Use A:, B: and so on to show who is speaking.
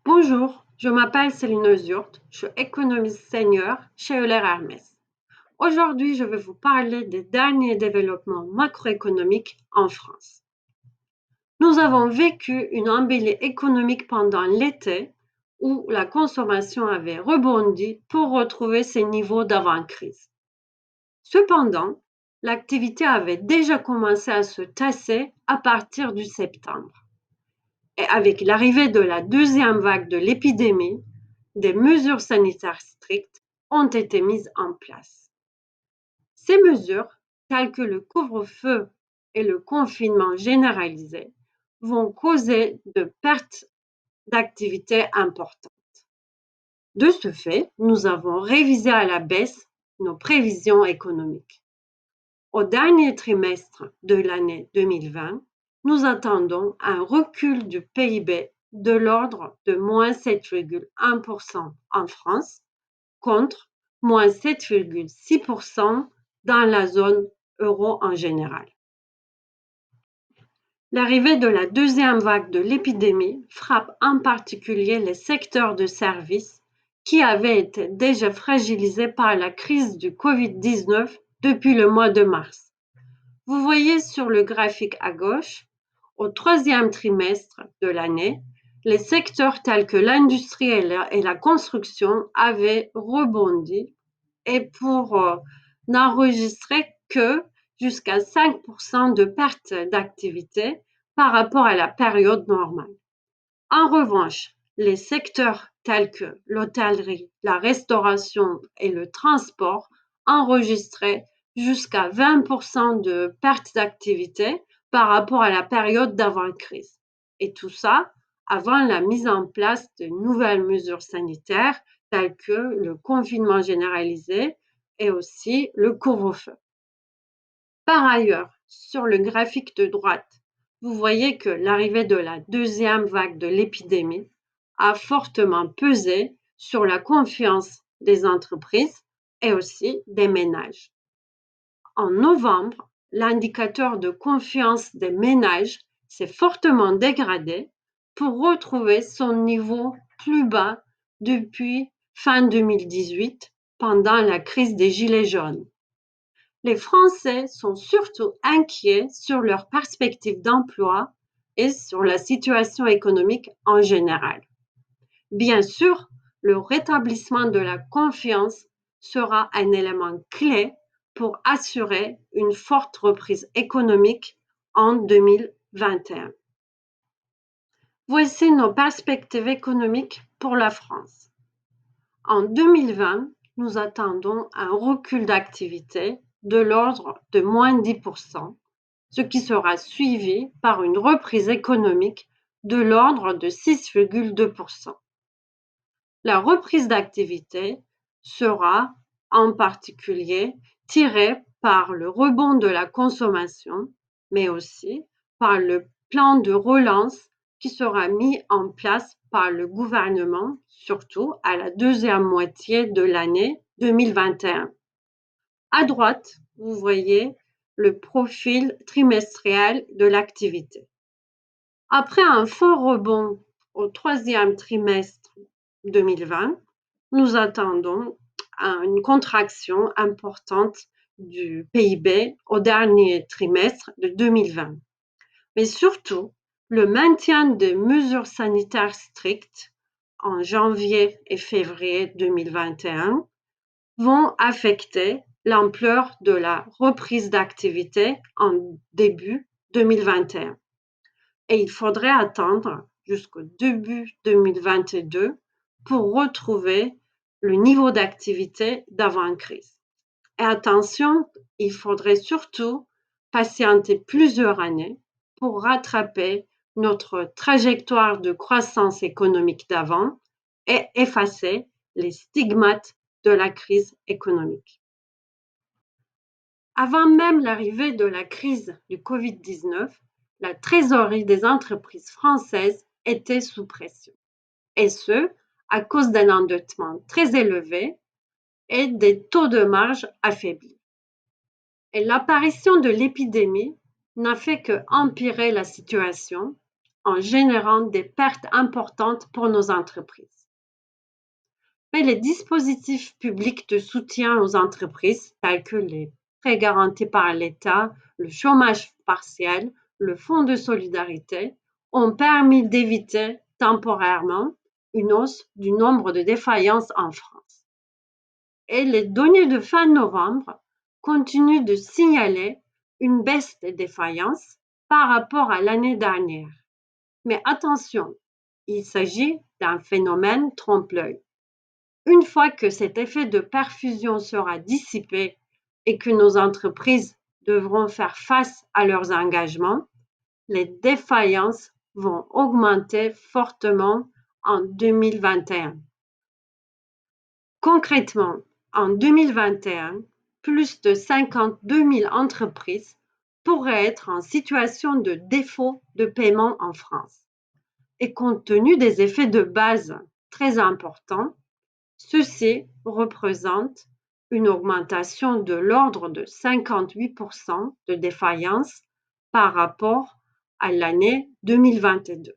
A: Bonjour, je m'appelle Céline Zurt, je suis économiste senior chez Euler Hermès. Aujourd'hui, je vais vous parler des derniers développements macroéconomiques en France. Nous avons vécu une embellie économique pendant l'été où la consommation avait rebondi pour retrouver ses niveaux d'avant-crise. Cependant, l'activité avait déjà commencé à se tasser à partir du septembre. Et avec l'arrivée de la deuxième vague de l'épidémie, des mesures sanitaires strictes ont été mises en place. Ces mesures, telles que le couvre-feu et le confinement généralisé, vont causer de pertes d'activité importantes. De ce fait, nous avons révisé à la baisse nos prévisions économiques. Au dernier trimestre de l'année 2020, nous attendons un recul du PIB de l'ordre de moins 7,1% en France contre moins 7,6% dans la zone euro en général. L'arrivée de la deuxième vague de l'épidémie frappe en particulier les secteurs de services qui avaient été déjà fragilisés par la crise du Covid-19 depuis le mois de mars. Vous voyez sur le graphique à gauche, au troisième trimestre de l'année, les secteurs tels que l'industrie et la construction avaient rebondi et pour n'enregistrer que jusqu'à 5% de perte d'activité par rapport à la période normale. En revanche, les secteurs tels que l'hôtellerie, la restauration et le transport enregistraient jusqu'à 20% de perte d'activité par rapport à la période d'avant-crise. Et tout ça avant la mise en place de nouvelles mesures sanitaires telles que le confinement généralisé et aussi le couvre-feu. Par ailleurs, sur le graphique de droite, vous voyez que l'arrivée de la deuxième vague de l'épidémie a fortement pesé sur la confiance des entreprises et aussi des ménages. En novembre, l'indicateur de confiance des ménages s'est fortement dégradé pour retrouver son niveau plus bas depuis fin 2018 pendant la crise des Gilets jaunes. Les Français sont surtout inquiets sur leurs perspectives d'emploi et sur la situation économique en général. Bien sûr, le rétablissement de la confiance sera un élément clé pour assurer une forte reprise économique en 2021. Voici nos perspectives économiques pour la France. En 2020, nous attendons un recul d'activité de l'ordre de moins 10%, ce qui sera suivi par une reprise économique de l'ordre de 6,2%. La reprise d'activité sera en particulier tirée par le rebond de la consommation, mais aussi par le plan de relance qui sera mis en place par le gouvernement, surtout à la deuxième moitié de l'année 2021. À droite, vous voyez le profil trimestriel de l'activité. Après un fort rebond au troisième trimestre 2020, nous attendons une contraction importante du PIB au dernier trimestre de 2020. Mais surtout, le maintien des mesures sanitaires strictes en janvier et février 2021 vont affecter l'ampleur de la reprise d'activité en début 2021. Et il faudrait attendre jusqu'au début 2022 pour retrouver le niveau d'activité d'avant-crise. Et attention, il faudrait surtout patienter plusieurs années pour rattraper notre trajectoire de croissance économique d'avant et effacer les stigmates de la crise économique. Avant même l'arrivée de la crise du Covid-19, la trésorerie des entreprises françaises était sous pression, et ce, à cause d'un endettement très élevé et des taux de marge affaiblis. Et l'apparition de l'épidémie n'a fait qu'empirer la situation en générant des pertes importantes pour nos entreprises. Mais les dispositifs publics de soutien aux entreprises, tels que les prêts garantis par l'État, le chômage partiel, le fonds de solidarité, ont permis d'éviter temporairement une hausse du nombre de défaillances en France. Et les données de fin novembre continuent de signaler une baisse des défaillances par rapport à l'année dernière. Mais attention, il s'agit d'un phénomène trompe-l'œil. Une fois que cet effet de perfusion sera dissipé et que nos entreprises devront faire face à leurs engagements, les défaillances vont augmenter fortement en 2021. Concrètement, en 2021, plus de 52 000 entreprises pourraient être en situation de défaut de paiement en France. Et compte tenu des effets de base très importants, ceci représente une augmentation de l'ordre de 58% de défaillance par rapport à l'année 2022.